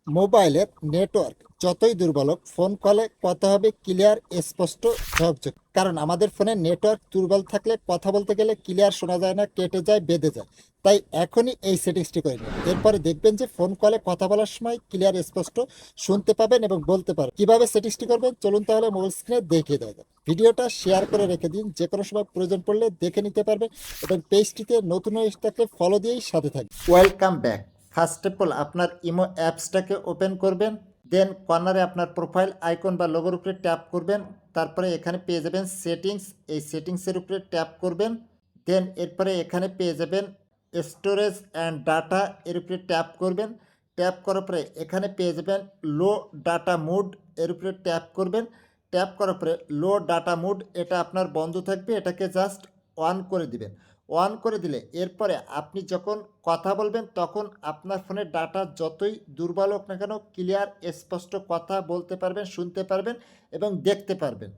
মোবাইলের নেটওয়ার্ক যতই দুর্বল হোক, ফোন কলে কথা হবে ক্লিয়ার, স্পষ্ট, ঝকঝক। কারণ আমাদের ফোনে নেটওয়ার্ক দুর্বল থাকলে কথা বলতে গেলে ক্লিয়ার শোনা যায় না, কেটে যায়, বেঁধে যায়। তাই এখনই এই সেটিংসটি করে নিন। এরপরে দেখবেন যে ফোন কলে কথা বলার সময় ক্লিয়ার, স্পষ্ট শুনতে পাবেন এবং বলতে পারবেন। কিভাবে সেটিংসটি করবেন চলুন তাহলে মোবাইল স্ক্রিনে দেখিয়ে দেওয়া যাক। ভিডিওটা শেয়ার করে রেখে দিন, যে কোনো সময় প্রয়োজন পড়লে দেখে নিতে পারবেন এবং পেজটিতে নতুন হয়ে থাকলে ফলো দিয়েই সাথে থাকবেন। Welcome back. First of all আপনার ইমো অ্যাপসটাকে ওপেন করবেন। দেন কর্নারে আপনার প্রোফাইল আইকন বা লোগোর উপরে ট্যাপ করবেন। তারপরে এখানে পেয়ে যাবেন সেটিংস, এই সেটিংসের উপরে ট্যাপ করবেন। দেন এরপরে এখানে পেয়ে যাবেন স্টোরেজ অ্যান্ড ডাটা, এর উপরে ট্যাপ করবেন। ট্যাপ করার পরে এখানে পেয়ে যাবেন লো ডাটা মুড, এর উপরে ট্যাপ করবেন। ট্যাপ করার পরে লো ডাটা মুড এটা আপনার বন্ধ থাকবে, এটাকে জাস্ট অন করে দিবেন। অন করে দিলে এরপরে আপনি যখন কথা বলবেন তখন আপনার ফোনের ডাটা যতই দুর্বল হোক না কেন ক্লিয়ার, স্পষ্ট কথা বলতে পারবেন, শুনতে পারবেন এবং দেখতে পারবেন।